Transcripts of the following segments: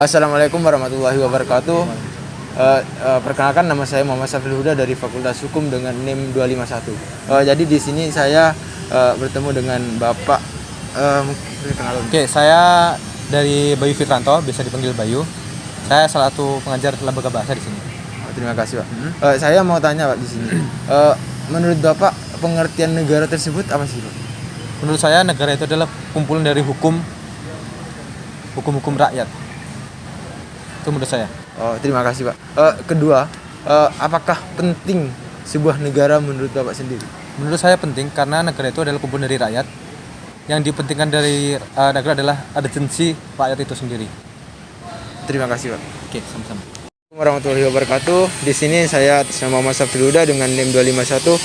Assalamualaikum warahmatullahi wabarakatuh. Perkenalkan, nama saya Muhammad Safil Huda dari Fakultas Hukum dengan NIM 251. Jadi di sini saya bertemu dengan Bapak. Oke, saya dari Bayu Fitranto, bisa dipanggil Bayu. Saya salah satu pengajar lembaga bahasa di sini. Terima kasih, Pak. Saya mau tanya, Pak, di sini. Menurut Bapak, pengertian negara tersebut apa sih, Pak? Menurut saya negara itu adalah kumpulan dari hukum rakyat. Itu menurut saya. Terima kasih, Pak. Kedua, apakah penting sebuah negara menurut Bapak sendiri? Menurut saya penting karena negara itu adalah kumpulan dari rakyat. Yang dipentingkan dari negara adalah urgensi rakyat itu sendiri. Terima kasih, Pak. Oke, sama-sama. Warahmatullahi wabarakatuh. Di sini saya atas nama Muhammad Safil Huda dengan NIM 251.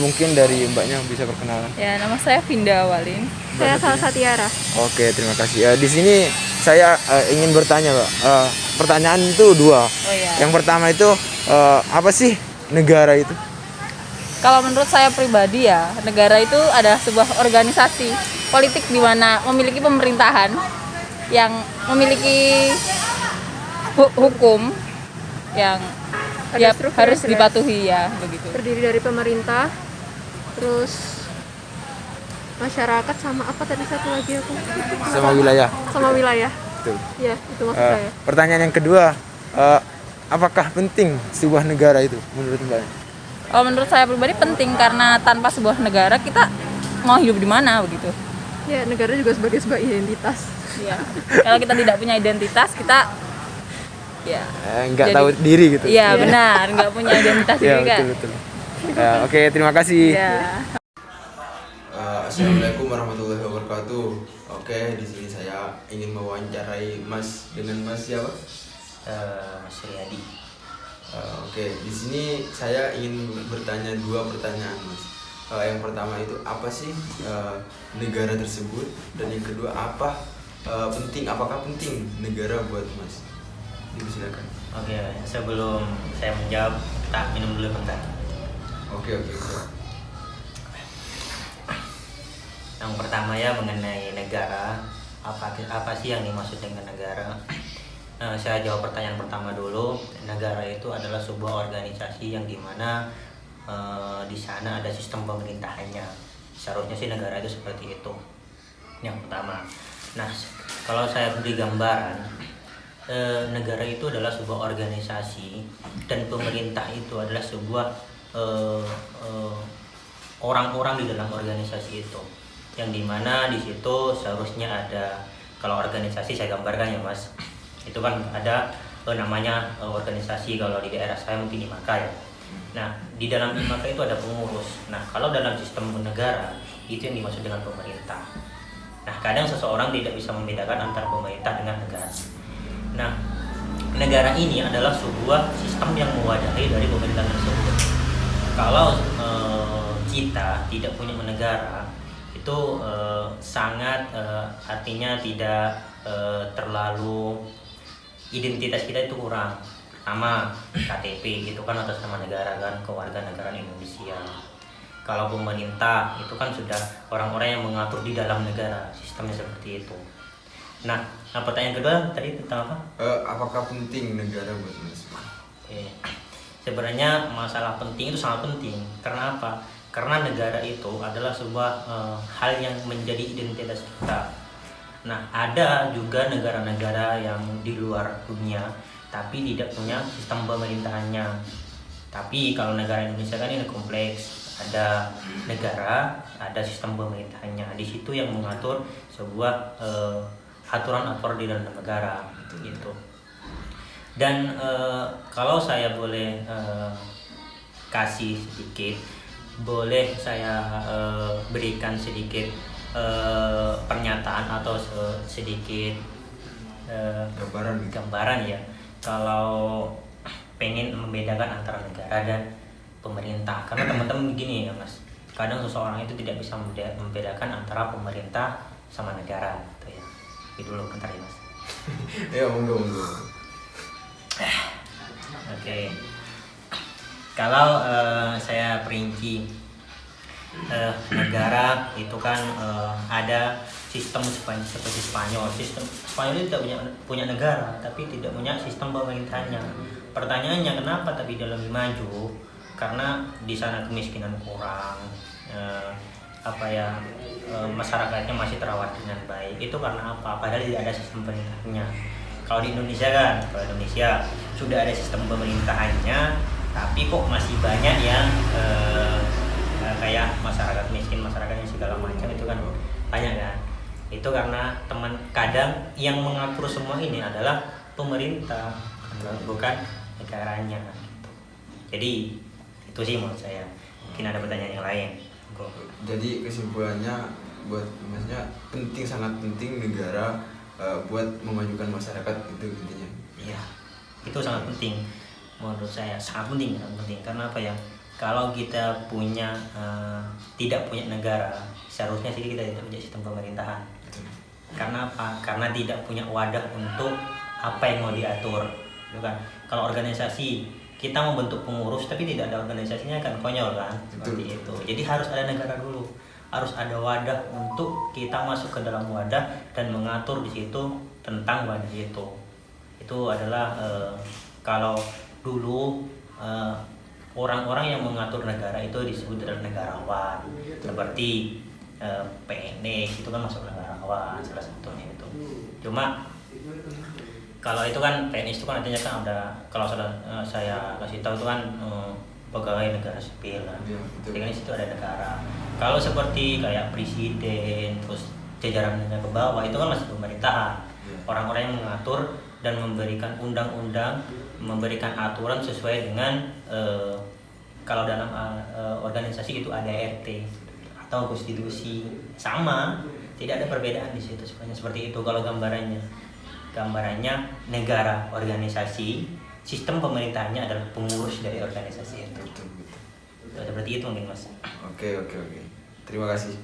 Mungkin dari Mbaknya bisa perkenalan. Ya, nama saya Vinda Awalin. Saya Salsa Tiara. Oke, terima kasih. Di sini saya ingin bertanya, Pak. Pertanyaan itu dua. Oh iya. Yang pertama itu apa sih negara itu? Kalau menurut saya pribadi ya, negara itu adalah sebuah organisasi politik di mana memiliki pemerintahan yang memiliki hukum yang ya, harus dipatuhi ya, begitu. Terdiri dari pemerintah, terus masyarakat, sama apa tadi satu lagi aku? Sama wilayah. Sama wilayah. Betul. Ya, itu maksud saya. Pertanyaan yang kedua, apakah penting sebuah negara itu menurut Mbak? Kalau menurut saya pribadi penting karena tanpa sebuah negara kita mau hidup di mana, begitu. Ya, negara juga sebagai sebuah identitas. Ya. Kalau kita tidak punya identitas, kita ya nggak tahu diri gitu. Iya, benar, nggak punya identitas Ya, juga. betul. Oke, terima kasih. Ya. Assalamualaikum warahmatullahi wabarakatuh. Oke, di sini saya ingin mewawancarai Mas dengan Mas siapa? Suryadi. Oke, di sini saya ingin bertanya dua pertanyaan, Mas. Yang pertama itu apa sih negara tersebut, dan yang kedua apakah penting negara buat Mas? Silakan. Oke, sebelum saya menjawab, tak minum dulu bentar. Oke. Yang pertama ya mengenai negara, apa sih yang dimaksud dengan negara? Saya jawab pertanyaan pertama dulu. Negara itu adalah sebuah organisasi yang dimana di sana ada sistem pemerintahannya. Seharusnya sih negara itu seperti itu. Yang pertama. Nah, kalau saya beri gambaran, negara itu adalah sebuah organisasi dan pemerintah itu adalah sebuah orang-orang di dalam organisasi itu, yang dimana di situ seharusnya ada, kalau organisasi saya gambarkan ya Mas, itu kan ada namanya organisasi, kalau di daerah saya mungkin IMAKA ya. Nah, di dalam IMAKA itu ada pengurus. Nah, kalau dalam sistem negara itu yang dimaksud dengan pemerintah. Nah, kadang seseorang tidak bisa membedakan antara pemerintah dengan negara. Nah, negara ini adalah sebuah sistem yang mewadahi dari pemerintahan tersebut. Kalau kita tidak punya negara, itu sangat artinya tidak terlalu, identitas kita itu kurang. Pertama, KTP itu kan atas nama negara kan, kewarganegaraan Indonesia. Kalau pemerintah itu kan sudah orang-orang yang mengatur di dalam negara, sistemnya seperti itu. Nah, pertanyaan kedua tadi tentang apa? Apakah penting negara buat Mas? Sebenarnya masalah penting itu sangat penting. Karena apa? Karena negara itu adalah sebuah hal yang menjadi identitas kita. Nah, ada juga negara-negara yang di luar dunia tapi tidak punya sistem pemerintahannya. Tapi kalau negara Indonesia kan ini kompleks, ada negara, ada sistem pemerintahannya. Di situ yang mengatur sebuah aturan-aturan di dalam negara gitu. Dan kalau saya boleh kasih sedikit, boleh saya berikan sedikit pernyataan atau sedikit gambaran ya. Kalau pengen membedakan antara negara dan pemerintah, karena teman-teman begini ya Mas, kadang seseorang itu tidak bisa membedakan antara pemerintah sama negara gitu ya. Dulu bentar ya Mas. Ya, monggo. Oke. Kalau saya perinci, negara itu kan ada sistem seperti Spanyol. Sistem Spanyol itu tidak punya negara, tapi tidak punya sistem pemerintahannya. Pertanyaannya kenapa tapi dia lebih maju? Karena di sana kemiskinan kurang, masyarakatnya masih terawat dengan baik. Itu karena apa? Padahal tidak ada sistem pemerintahannya. Kalau di Indonesia sudah ada sistem pemerintahannya, tapi kok masih banyak yang kayak masyarakat miskin, masyarakat yang segala macam itu kan banyak kan. Itu karena kadang yang mengatur semua ini adalah pemerintah, bukan negaranya. Jadi itu sih menurut saya. Mungkin ada pertanyaan yang lain. Jadi kesimpulannya maksudnya sangat penting negara buat memajukan masyarakat itu intinya. Iya, itu sangat penting menurut saya, sangat penting. Karena apa ya? Kalau kita tidak punya negara, seharusnya sih kita tidak punya sistem pemerintahan. Karena apa? Karena tidak punya wadah untuk apa yang mau diatur, kan? Kalau organisasi kita membentuk pengurus tapi tidak ada organisasinya kan konyol kan, seperti itu. Jadi harus ada negara dulu, harus ada wadah untuk kita masuk ke dalam wadah dan mengatur di situ tentang wadah itu. Itu adalah kalau dulu orang-orang yang mengatur negara itu disebut adalah negarawan, seperti PNS itu kan masuk negarawan salah satunya itu. Cuma kalau itu kan PNS itu kan artinya kan ada, kalau saya kasih tahu itu kan pegawai negara sipil kan. Jadi kan di situ ada negara. Kalau seperti kayak presiden terus jajarannya ke bawah itu kan masih pemerintahan. Orang-orang yang mengatur dan memberikan undang-undang, memberikan aturan sesuai dengan kalau dalam organisasi itu ada RT atau konstitusi, sama, tidak ada perbedaan di situ sebenarnya. Seperti itu kalau gambarannya negara, organisasi, sistem pemerintahannya adalah pengurus dari organisasi itu. Betul. Seperti itu mungkin Mas. Oke. Terima kasih.